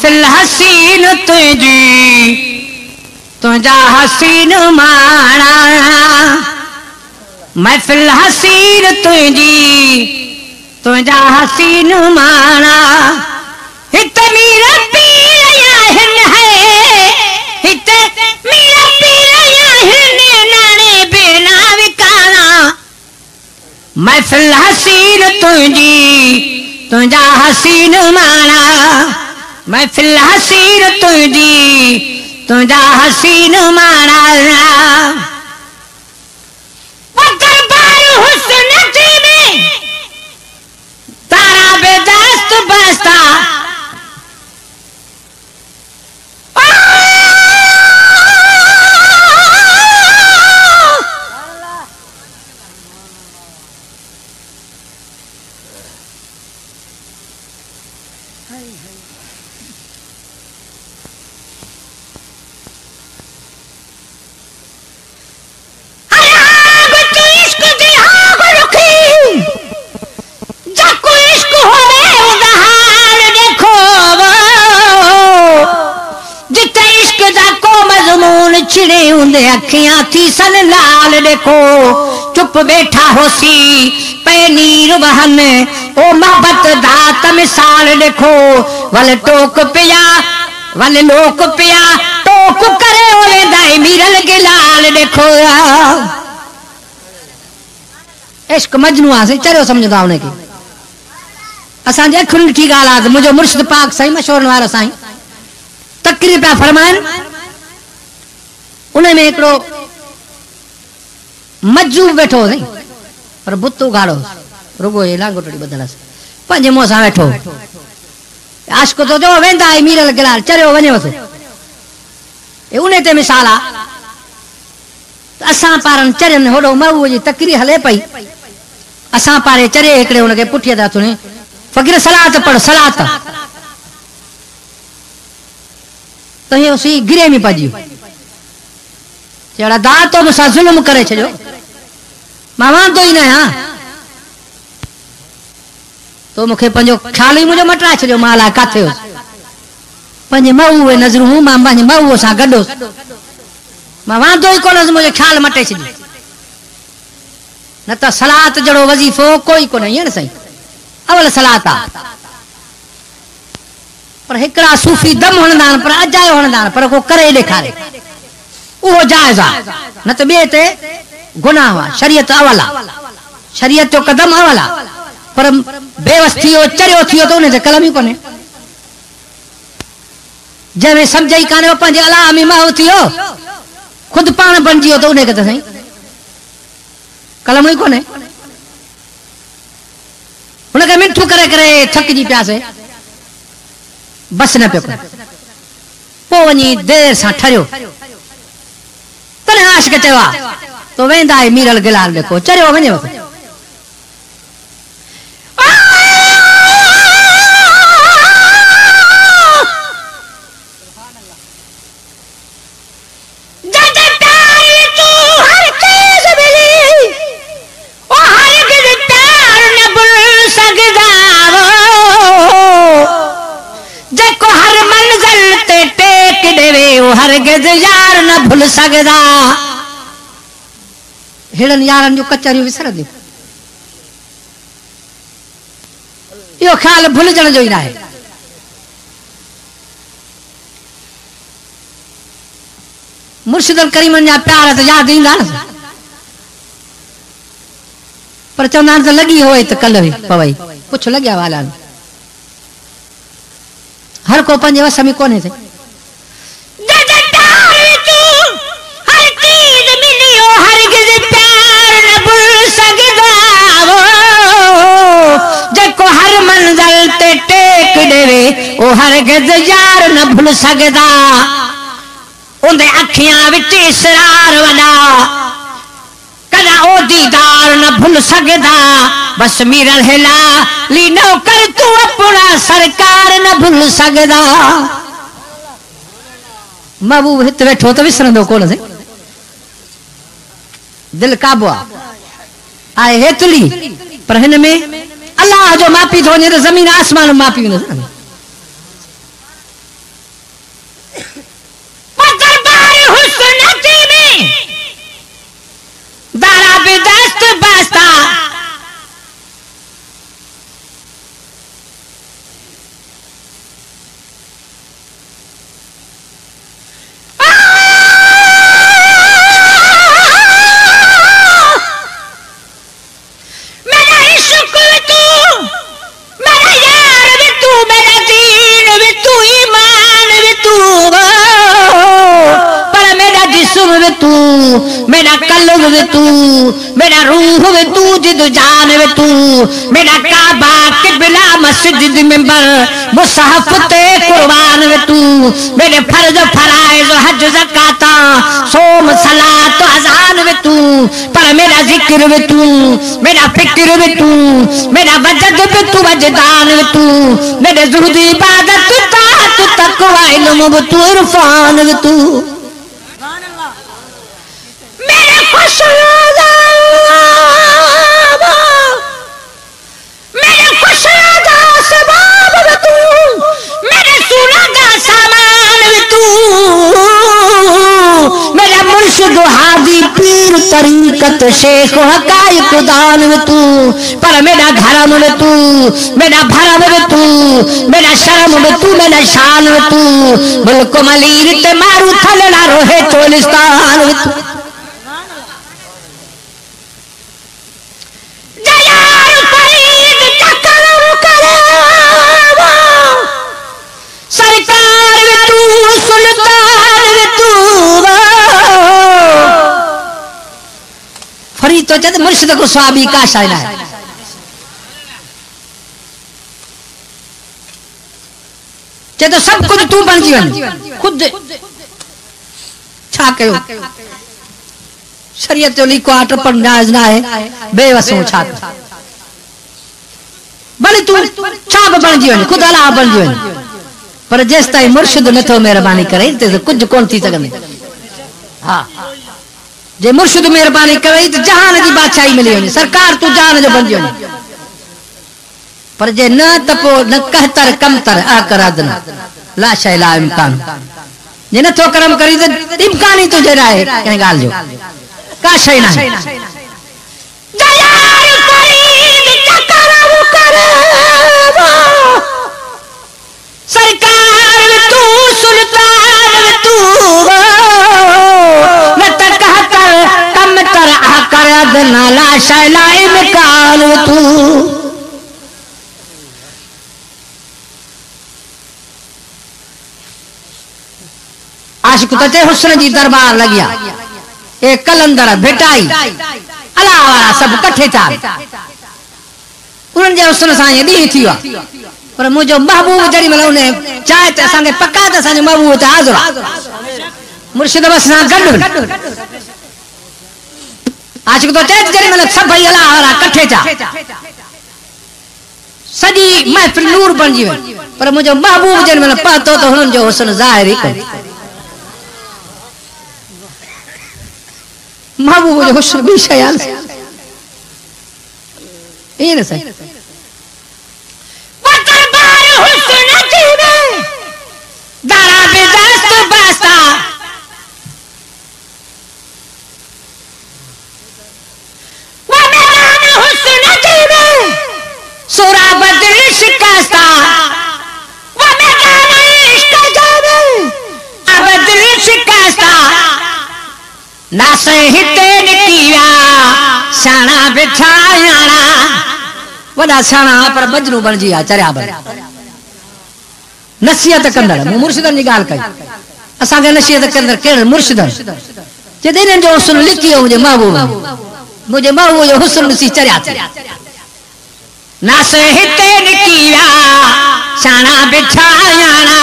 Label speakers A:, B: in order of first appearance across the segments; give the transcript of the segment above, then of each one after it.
A: महफिल हसीन तुझी तुझा हसीन माना महफिल हसीन तुझी तुझा हसीन माना हित मीरा पीर हिन है हित मीरा पीर हिन नाने बिना विकाना महफिल हसीन तुझी तुझा हसीन माना महफिल हसीन तुझी तुझा हसीन माना दरबार हुस्न में तारा बेदस्त बसता छिड़े उन्दे अखियां थी सन लाल देखो चुप बैठा होसी पे नीर बहन ओ मोहब्बत दात मिसाल देखो वल टोक पिया वल लोक पिया टोक करे ओले दाई मीरल के लाल देखो इश्क मजनू से चलो समझदा उन्हें की असा जे खुन की गाल आज मुझे मुर्शिद पाक सही मशहूर वाला साईं तकरीर पे फरमान उन्हें में एकड़ो मज्जू बैठो नहीं पर बुत्तू गाड़ो रुगो ये लांगोटड़ी बदलस पंजे मोसा बैठो आशिक तो जो वेंदा है मीरल गलाल चरियो वने वसे ए उन्हें ते मिसाला असा पारन चरन होड़ो मऊ जी तकरी हले पई असा पारे चरे एकड़े उनके पुठिया दा तुने फकीर सलात पढ़ सलात तो ये उसी गिरे में पजियो चढ़ा दात तो मुसा जुल्म करे छो मां तो ही ना तो मुखे पंजो ख्याल ही मुझे मटरा छो माला काथे पंजे मऊ वे नजरू हूं मां पंजे मऊ सा गडो मां तो ही कोन मुझे ख्याल मटे छी न त सलात जड़ो वजीफो कोई को नहीं है न सही अवल सलात पर हिकड़ा सूफी दम हणदान पर अजायो हणदान पर को करे देखारे वो जायज न तो बेते गुनाह शरीयत अवला शरीयत जो कदम अवला पर बेवस थियो चरियो थियो तो उन्हें कलम ही कोने जैसे समझई काने पंज अला में माउ थियो खुद पान बन जियो तो उन्हें कहते सही कलम ही कोने उन्हें मिठू करे करे थक जी प्यासे बस न पे पो वनी देर सा ठरियो तने आशिक चवा तो वेंदा है मीरल गिलाल देखो चरियो वने हरगिज़ यार न भूल सकदा हेड़न यारन जो कचरियूं विसरंदियूं यो ख्याल भुलजण जो ही ना है मुर्शिदल करीमन जा प्यार तो याद ईंदा न पर चवंदा त लगी होए त कल पवई कुछ लग्या वाला हर को पंजे वस में कोने थे ओ हरगिज़ यार न भूल सकदा उन्दे अखियां विच इसरार वड़ा कदा ओ दीदार न भूल सकदा बस मीरल हिला ली नौकर तू अपना सरकार न भूल सकदा महबूब हित बैठो तो विसरंदो कोन से दिल काबू आए हेतली पर हिन में अल्लाह जो मापी थो वञे त ज़मीन आसमान मापी वेंदो मेरा कल्ब वे तू, मेरा रूह वे तू, जिद जान वे तू, मेरा काबा किबला मस्जिद मिंबर मुसहफ ते कुर्बान वे तू, मेरे फर्ज फराइज हज ज़काता सोम सलात अज़ान वे तू, पर मेरा जिक्र वे तू, मेरा फिक्र वे तू, मेरा वजद वे तू, वजदान वे तू, मेरे ज़ुहद इबादत ताअत तक़वा इल्म वे तू, इरफान वे तू, मेरे खुशरादा मेरे खुशरादा सबाब वे तू, मेरे सुरादा सामान वे तू, मेरा मुर्शिद हादी पीर तरीकत शेख हकायक दान वे तू, पर मेरा धर्म वे तू, मेरा भरम वे तू, मेरा शर्म वे तू, मेरा शान वे तू, मुल्क मलीर ते मारू थलड़ा रोहे चोलिस्तान वे तू, सरकार वे तू, सुल्तान वे तू, फरीद तो चंद मुर्शिद को स्वाबी का शायरा है। तो सब कुछ तू बन जीवन खुद छा कयो शरीयत जो लिखो आट पर नाज ना है बेवसो छा भले तू छा बन जीवन खुद अला बन जीवन, पर जेस ताईं मुर्शिद नथो मेहरबानी करे ते कुछ कोन थी सघंदे। हाँ जे मुर्शिद मेहरबानी करे तो जहान जी बादशाही मिली वञे, सरकार तू जहान जो बन वञे, पर जे न त पोइ न कहतर कमतर अकरादन ला शै ला इम्कान, जे नथो करम करी त इम्कान ही तुझे न आहे कंहिं ॻाल्हि जो, का शइ न आहे। सरकार तू सुल्तान तू न त कहतर कमतर अकरादन ला शै ला इम्कान तू, आशिक ते हुस्न जी दरबार लगिया, ए कलंदर भेटाई अला वाला सब कठे था, उन्हनि जे हुस्न सां ईअं ॾींहुं थी विया, पर मुंहिंजो महबूब जॾहिं महिल उन चाहे त असांखे पका त असांजो महबूब ते हाज़िर आहे, मुर्शिद बस सां गॾु आशिक तो चए जॾहिं महिल सभई अला वाला कठे था, सॼी महफ़िल नूर बणिजी वई, पर मुंहिंजो महबूब जॾहिं महिल पहुतो त हुननि जो हुस्न ज़ाहिर ई कयो, महबूब जो हुस्न भी शयान ये न सही वतरबार हुस्न जीवे दारा बे दस्त बास्ता, व मैदान हुस्न जीवे सूरा बदल शिकस्ता, व मैदान इश्क जीवे बदल शिकस्ता, नासे हिते निकिया शाना बिछायाना, वॾा शाना पर बजरू बणिजी विया चरिया बण, नसीहत कंदड़ मूं मुर्शिदनि जी ॻाल्हि कई, असांखे नसीहत कंदड़ कहिड़े मुर्शिदनि जे हिननि जो हुस्न लिखी वियो मुंहिंजे महबूब जो हुस्न ॾिसी चरिया थी, नासे हिते निकिया शाना बिछायाना,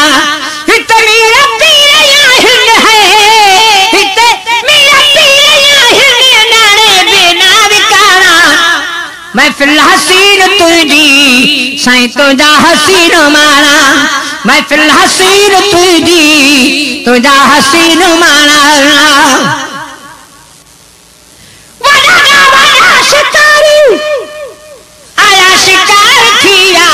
A: हिते मेरा पीर आहिन है, हिते मेरा पीर आहिन नारे बिना विकारा, मैं फिल हसीन तुझी साईं तुझा हसीन माना, मैं फिल हसीन तुझी तुझा हसीन माना, वड़ा वड़ा शिकारी आया शिकार किया,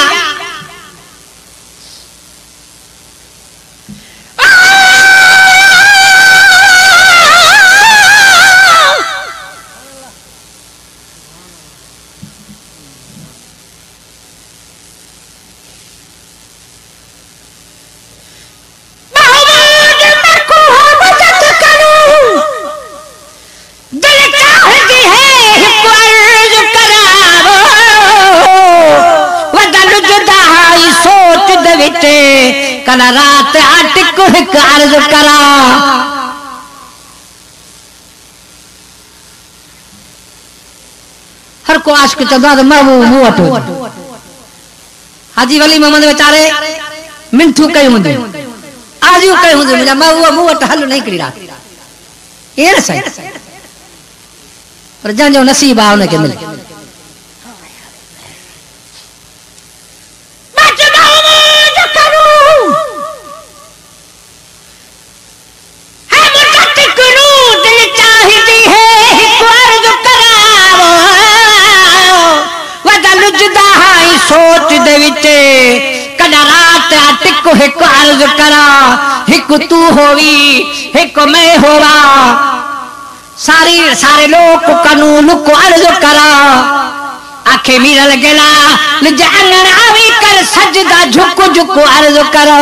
A: कल रात आटिक हिक अर्ज करा, हर को आशिक चंदा तो महबूब मुवट हाजी वली मोहम्मद बेचारे मिंथू कई हुंदे आज यू कई हुंदे मुझा महबूब मुवट हल नहीं करी रात ये न सही पर जंजो नसीब आ उनके मिले सोच दे विचे कदा रात टिक एक अर्ज करा एक तू होवी एक मैं होवा सारी सारे लोग कानून को अर्ज करा आखे मिरल गेला जानन आवी कर सजदा झुक झुक अर्ज करा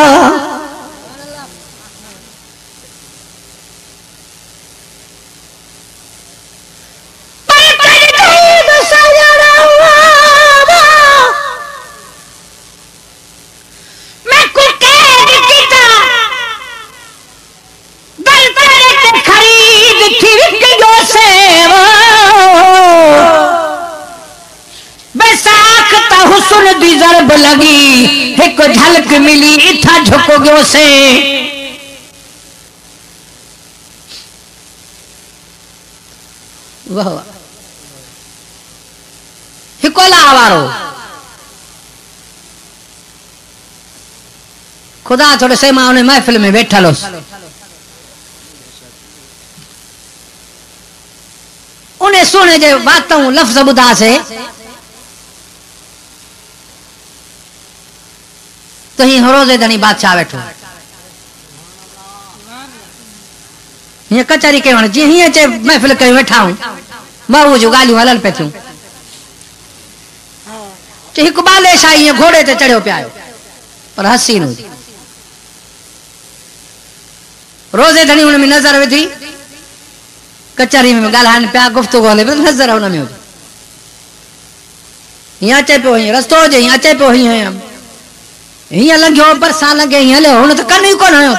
A: जरब लगी एक झलक मिली इथा झुक गयो से वाह हिकोला आवारो खुदा थोड़े से मां उन्हें महफिल में बैठा लो उन्हें सुने जे बातों लफ्ज बुधा से तो ही रोजे धनी बादशाह बैठो ये कचहरी के वण जी हिया चे महफिल कई बैठा हूं माऊ जो गालियों हलल पे थूं चे इकबाल शाही घोड़े ते चढ़ियो पियो पर हसी नु रोजे धनी उन में नजर विधी कचहरी में गालान पिया गुफ्तगू हले पे नजर उन में हिया चे पे रस्तो जे हिया चे पे हिया हिया लग्यो बरसा लगे हिया ले हुन तो कन ही कोन आयो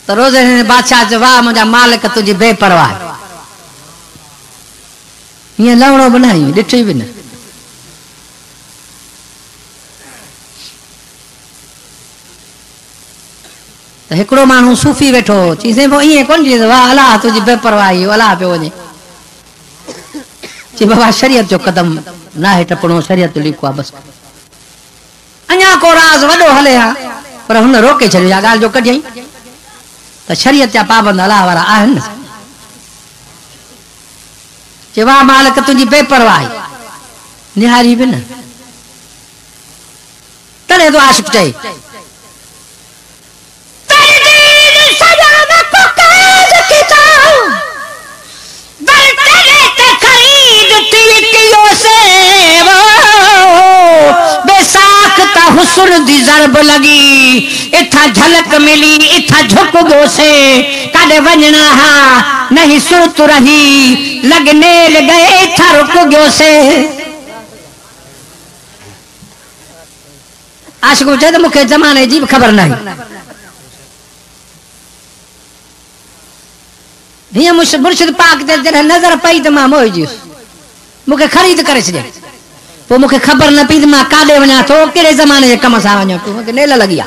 A: तो रोजे ने बादशाह जवाब मुझा मालिक तुझी बेपरवाह हिया लवणो बनाई डिठी भी न तो एकड़ो मानू सूफी बैठो चीजे वो ये कोन जी वाह अल्लाह तुझी बेपरवाही अल्लाह पे वने जी बाबा शरीयत जो कदम ना है टपणो शरीयत लिखवा बस अन्या को राज वडो हले हा पर हुन रोके छड़ियो या गाल जो कढई तो शरीयत या पाबंद अल्लाह वाला आहन जे वाह मालिक तुझी बेपरवाही निहारी भी न तने तो आशिक चाहिए हुस्न दी जरब लगी इथा झलक मिली इथा झुक गो से काडे वजना हा नहीं सुरत रही लगने गए इथा रुक गयो से आशिक चए तो मुखे जमाने जी खबर नहीं हिया मुर्शिद पाक ते जॾहिं नजर पई त मां मोह जी मुखे खरीद करे छॾे वो मुखे खबर न पी मां काडे वना तो केड़े जमाने जे कम सा वना तो मुखे नेल लगी आ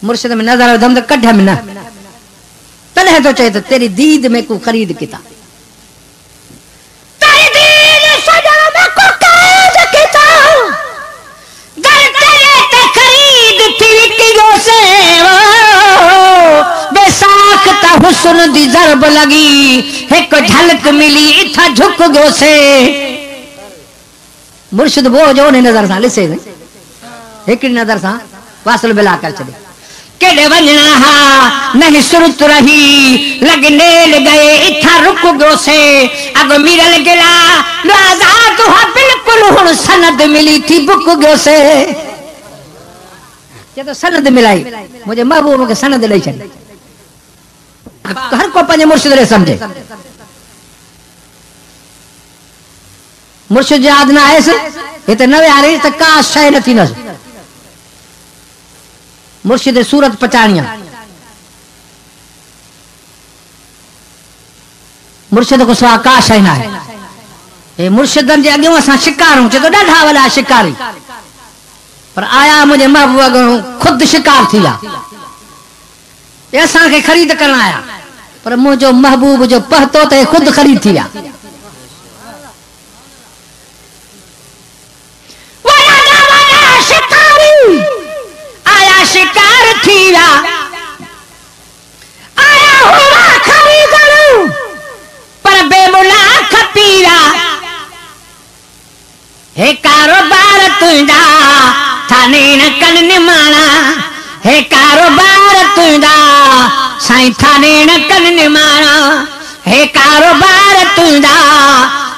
A: मुर्शिद में नजर दम त कढ में न तने तो चए तो तेरी दीद में को खरीद किता तेरी दीद सजा में को काज किता दर तेरे ते खरीद थी कियो से बेसाख्ता हुस्न दी जरब लगी एक झलक मिली इथा झुक गयो से मुर्शिद वो जो ने नजर सा लिसे एक नजर सा वासल बिला कर चले केड़े वजना हा नहीं सुरत रही लगने गए इथा रुक गयो से अब मिरल गिला राजा तो बिल्कुल हुन सनद मिली थी बुक गयो से ये तो सनद मिलाई मुझे महबूब के सनद ले चली हर को पंजे मुर्शिद रे समझे मुर्शिद याद ना आए से ये तो नवे आ रही तो का शय न थी न मुर्शिद सूरत पचाणिया मुर्शिद को सवा का शइ ना है मुर्शिदन जे अॻियों असां शिकार हूं चए तो ॾाढा वॾा शिकारी पर आया मुझे महबूब खुद शिकार थी विया असां खे ख़रीद करण आया पर मुझो महबूब जो पहतो ते खुद खरीद थी विया आया शिकार थी विया आया हुआ खरीदण पर बेमुला खपी विया हे कारोबार तुंहिंजा थाने न कन निमाणा हे कारोबार तुंहिंजा साईं थाने न कन निमाणा हे कारोबार तुंहिंजा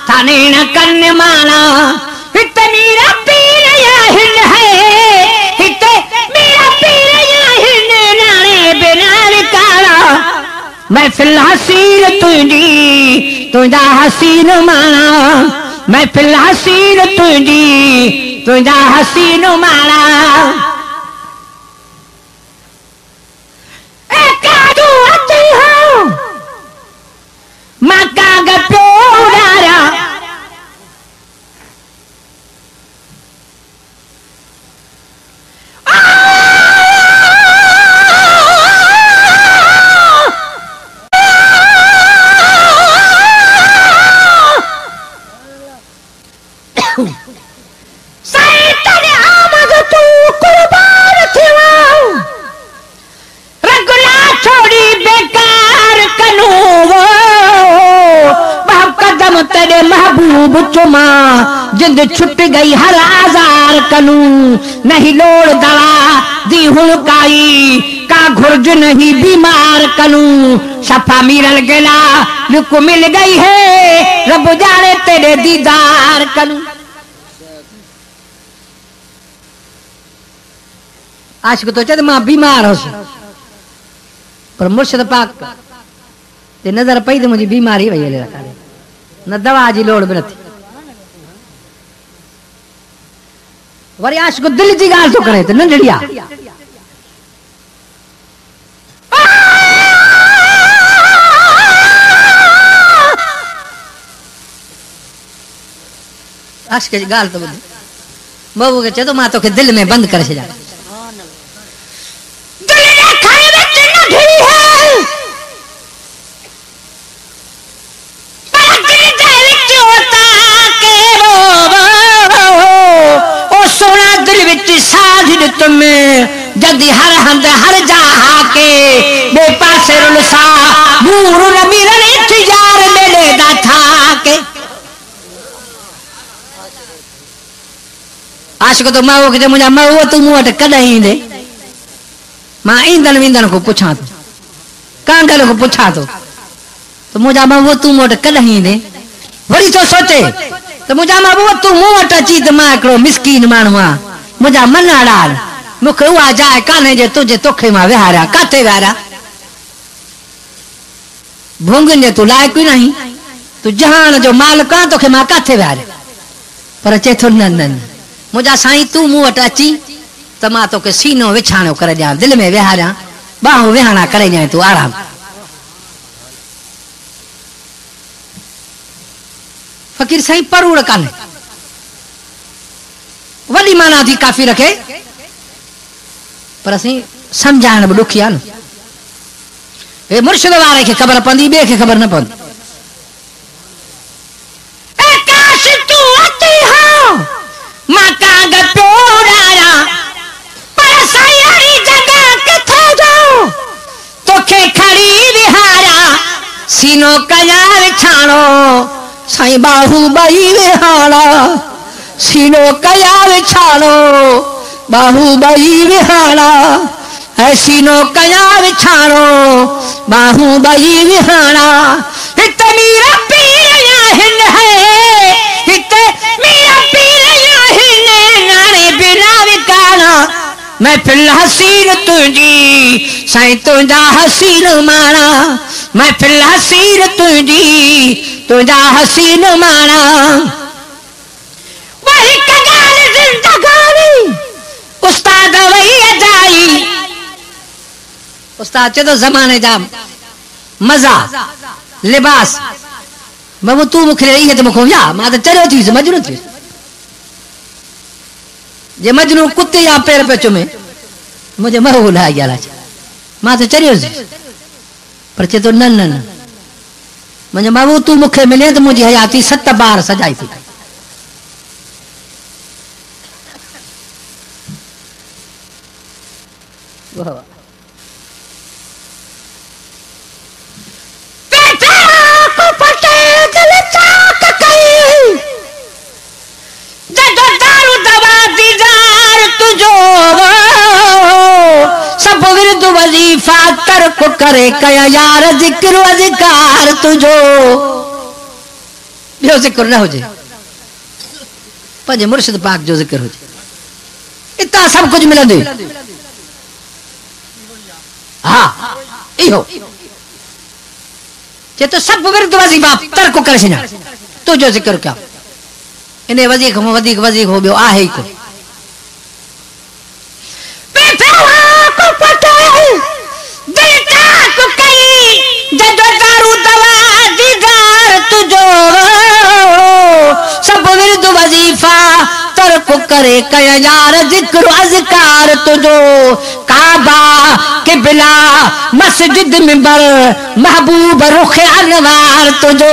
A: थाने न कन निमाणा हिते मेरा पीर या हिन है हिते मेरा पीर या हिन नाने बिना विकारा महफिल हसीन तुंहिंजी तुंहिंजा हसीन माणा महफिल हसीन तुंहिंजी तुंहिंजा हसीन माणा मां काग पियो उॾारिया महबूब चुमा जिंद छुट गई हर आजार कनू नहीं लोड़ दवा दी हुड़काई का घुर्ज नहीं बीमार कनू सफा मिरल गला लुक मिल गई है रब जाने तेरे दीदार कनू आशिक तो चद मां बीमार हो पर मुर्शिद पाक ते नजर पई तो मुझी बीमारी वही न दवा जी लोड़ भी नथी वरी आशिक दिल जी गाल तो करे तो नंढड़िया आशिक जी गाल तो महबूब के चए मां तोखे दिल में बंद करे छॾियां जदी हर हंद हर जहा के बे पासे रुलसा नूर नबी रे इंतजार मेले दा था के आशिक तो मां के मुझा मां तू मुंह वट कद ईंदे मां ईंदन विंदन को पुछां तो कांगल को पुछां तो मुझा मां तू मुंह वट कद ईंदे वरी तो सोचे तो मुझा मां तू मुंह वट अची त मां एकड़ो मिस्कीन माण्हू आ मुझा मन अड़ाल मुखे उहा जाए कान्हे जे तुझे तोखे मां विहारिया काथे विहारिया भूंगन जे तू लायक ही नहीं तू जहान जो मालिक आ तोखे मां काथे विहारे पर चे थो न न मुझा साईं तू मूं वटि अची त मां तोखे सीनो विछाणो करे ॾियां दिल में विहारिया बाहूं विहाणा करे ॾियां तू आराम फकीर साईं परूड़ कान्हे वॾी माना थी काफ़ी रखे पर असीं समझाइण बि ॾुखी आहे न हे मुर्शिद वारे खे ख़बर पवंदी ॿिए खे ख़बर न पवंदी तोखे खड़ी विहारिया सीनो कया विछाणो साईं बाहू ॿई विहाड़ा सीनो कया विछाणो बाहू ॿई विहाड़ा सीनो कया विछाणो बाहू ॿई विहाड़ा हिते मेरा पीर या हिन है हिते मेरा पीर या हिन नाने बिना विकारा महफिल हसीन तुझी साईं तुझा हसीन माना महफिल हसीन तुझी तुझा हसीन माना वही कगाल जिंदगानी उस्ताद वही अजाई उस्ताद चए तो ज़माने जा मज़ा लिबास बाबू तू मुखे रही है तो मुखो या मां तो चरियो थी मजनू थी जे मजनू कुत्ते या पैर पे चुमे मुझे महू ला गया मां तो चरियो थी पर चे तो न न न मुझे बाबू तू मुखे मिले तो मुझे हयाती 7 बार सजाई थी वजीफा तर्क करे कया यार जिक्र अधिकार तुझो बियो जिक्र न हो जे पंजे मुर्शिद पाक जो जिक्र हो जे इतना सब कुछ मिलंदे हां इहो जे तो सब विरुद्ध वजीफा तर्क करे छना तुझो जिक्र क्या इने वजीफा में वधिक वजीफो बियो आहे को करे कया यार जिक्र अज़कार तुझो काबा किबला मस्जिद मिंबर महबूब रुख अनवार तुझो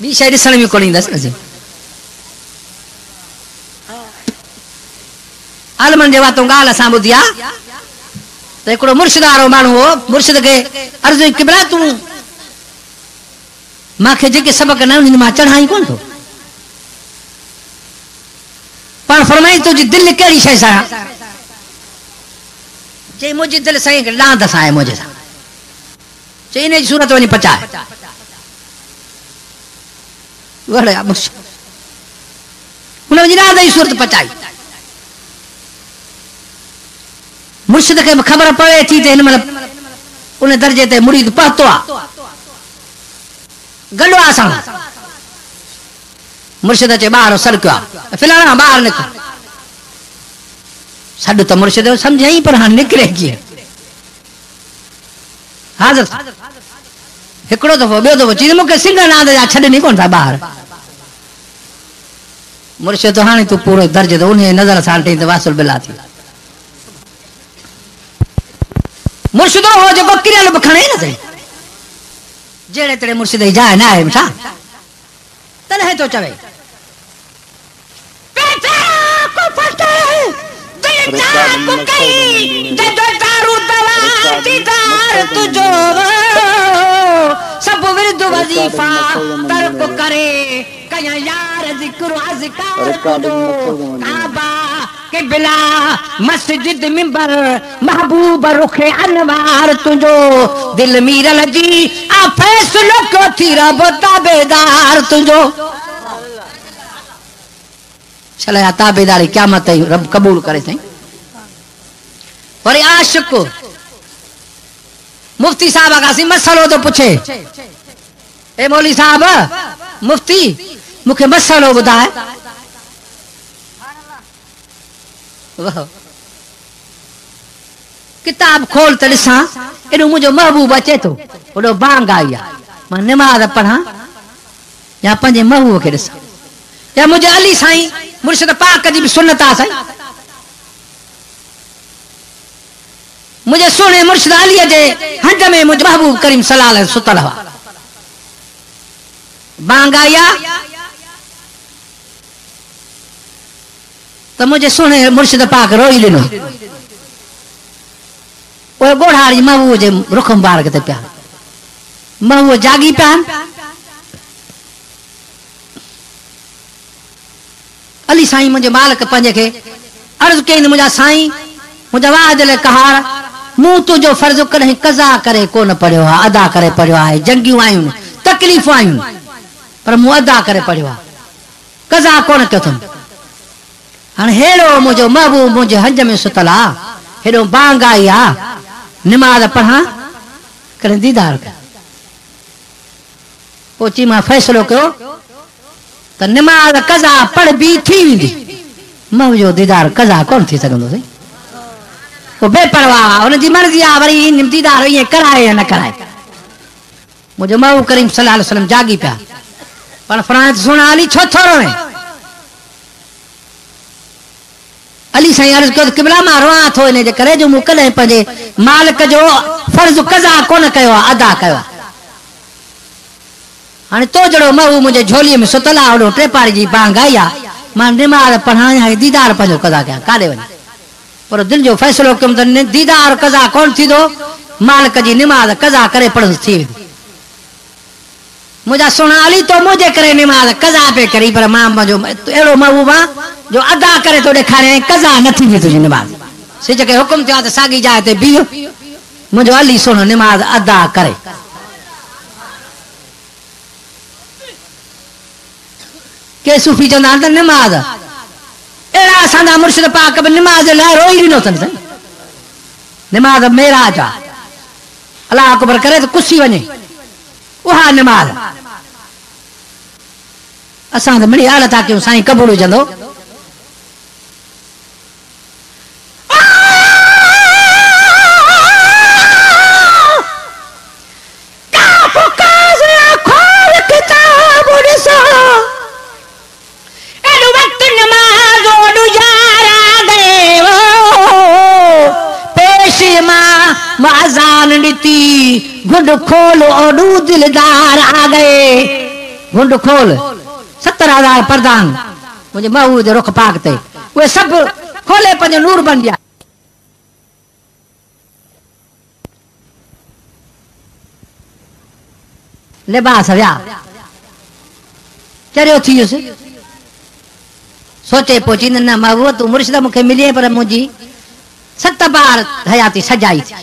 A: बी शायद ॾिसण में कोन ईंदसि अजी आलमन जे वातो ॻाल्हि असां ॿुधी आहे त हिकिड़ो मुर्शिद वारो माण्हू हो मुर्शिद खे अर्ज़ु किबला तूं मूंखे जेके सबक न उन्हनि मां चढ़ाई कोन थो पर फरमाई तुझी दिल कहिड़ी शइ सां चई मुंहिंजी दिल साईं रांद सां आहे मुंहिंजे सां चई इन जी सूरत वञी पचाए हुन जी रांद जी सूरत पचाई मुर्शिद खे ख़बर पवे थी त हिन महिल उन दर्जे ते मुरीद पहुतो आहे गलो आहे असां मुर्शिद चे बाहर सर क्या फिलहाल बाहर निकल सड तो मुर्शिद समझाई पर हाँ निकले की हाज़िर हिकड़ो दफ़ो बियो दफ़ो चीज मुके सिंगल नाद जा छड नहीं कोन था बाहर मुर्शिद हाने तू पूरो दर्जे तो उन्हें नजर सालटे तो वासुल बिला थी मुर्शिद हो जो किरल बखणे न सही जेड़े तेरे मुर्शिद जाए ना है बेटा तने तो चवे सब विरुद्ध वजीफा तर्क करे कया यार जिक्र अज़कार तुझो काबा किबला मस्जिद मिंबर महबूब रुख अनवार तुझो दिल मीरल जी आ फैसलो को थी रब ताबेदार तुझो चला ताबेदारी क्या मत रब कबूल करे सही और आशिक मुफ्ती साहब आगासी मसलो तो पूछे ए मौली साहब मुफ्ती मुखे मसलो बुधाए किताब खोल त ॾिसां एॾो मुंहिंजो महबूब अचे थो ओॾो बांग आई आहे मां निमाज़ पढ़ां या पंहिंजे महबूब खे ॾिसां या मुंहिंजे अली साईं मुर्शिद पाक जी बि सुन्नत आहे साईं मुझे सुने मुर्शिद अली जे हंज में मुझे महबूब करीम सल्लल्लाहु अलैहि वसल्लम सुतल हुआ बांग आई तो मुझे सुने मुर्शिद पाक रोई ॾिनो वो गोढ़ारी महबूब जे रुख मुबारक ते पिया महबूब जागी पिया अली साईं मुझे मालिक पंहिंजे खे अर्ज़ कई मुझा साईं मुझा वाद ले कहार मुंह तुझो फर्ज कॾहिं कज़ा करे कोन पढ़ियो आहे अदा करे पढ़ियो आहे जंगियूं आयूं तकलीफ़ूं आयूं पर मूं अदा करे पढ़ियो आहे कज़ा कोन कयो अथमि हाणे हेड़ो मुंहिंजो महबूब मुंहिंजे हंज में सुतल आहे हेड़ो बांग आई आहे निमाज़ पढ़ां कॾहिं दीदार कयां पोइ चई मां फ़ैसिलो कयो त निमाज़ कज़ा पढ़ बि थी वेंदी महबूब जो दीदार कज़ा कोन थी सघंदो साईं वो बेपरवाह उनकी मर्जी आ वरी दीदार ये कराए या न कराए मुझे माऊ करीम सल्लल्लाहु अलैहि वसल्लम जागी पिया पर फरमाया सुना अली छो थो रोए अली साईं अर्ज़ कयो क़िबला मां रोआ थो इन जे करे जो मूं कॾहिं पंहिंजे मालिक जो फर्ज़ कज़ा कोन कयो आहे अदा कयो आहे हाणे तो जहिड़ो माऊ मुंहिंजे झोलीअ में सुतल आहे ओॾो टे पाड़ी जी बांग आई आहे मां निमाज़ पढ़ां हाणे दीदार पंहिंजो कज़ा कयां काॾे वञा पर दिलि जो फ़ैसिलो कयुमि त दीदार कज़ा कोन थींदो मालिक जी निमाज़ कज़ा करे पढ़ंदुसि थी वेंदी मुझा सुना अली तो मुझे करे निमाज़ कज़ा पे करी पर मां मुंहिंजो अहिड़ो महबूबा जो अदा करे तो ॾेखारे कज़ा न थींदी तुंहिंजी निमाज़ सिज खे हुकुम थियो आहे त साॻी जाइ ते बीह मुंहिंजो अली सुनो निमाज़ अदा करे के सूफ़ी चवंदा आहिनि त निमाज़ अहिड़ा असांजा मुर्शिद पाक बि निमाज़ लाइ रोई ॾिनो अथनि निमाज़ मेराज आहे अलाह अकबर करे त कुसी वञे उहा निमाज़ असां त मिड़ी हालत आहे कयूं साईं क़बूल हुजंदो अज़ान ॾिती घुंड खोल ओडू दिलदार आ गए घुंड खोल 70,000 प्रधान मुझे महू जे रुख पाक ते उहे सभु खोले पंहिंजो नूर बन गया लिबास विया चरियो थी वियुसि सोचे पहुची न महू तूं मुर्शिद मूंखे मिली पर मुंहिंजी 7 बार हयाती सजाई थी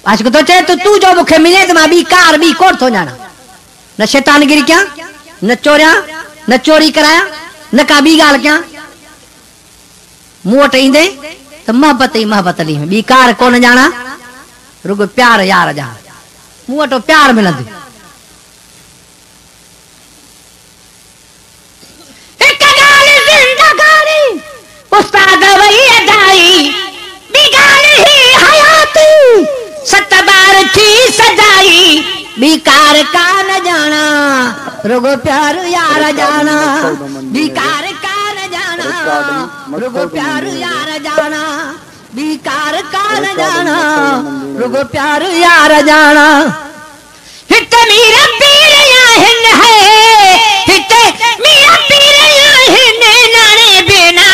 A: आशिक तो चे तू जो मूंखे मिले त मां ॿी कार ॿी कोन थो ॼाणा न शैतानगिरी कयां न चोरियां न चोरी करायां न का ॿी ॻाल्हि कयां मूं वटि ईंदे त मोहबत ई मोहबत हली ॿी कार कोन ॼाणा रुगो प्यार यार ॼाण मूं वटि प्यार मिलंदो उस्ताद वही अदाई बिगाड़ी ही हयाती 7 बार थी सजाई बिकार का न जाना रुगो प्यार यार जाना बिकार का न जाना रुगो प्यार यार जाना बिकार का न जाना रुगो प्यार यार जाना हित मेरा पीर याहिन है हित मेरा पीर याहिन नाने बिना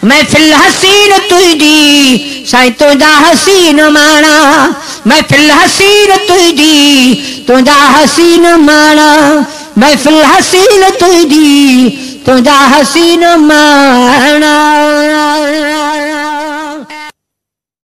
A: महफिल हसीन तुझी साईं तुझा हसीन माना महफिल हसीन तुझी तुझा हसीन माना महफिल हसीन तुझी तुझा हसीन माना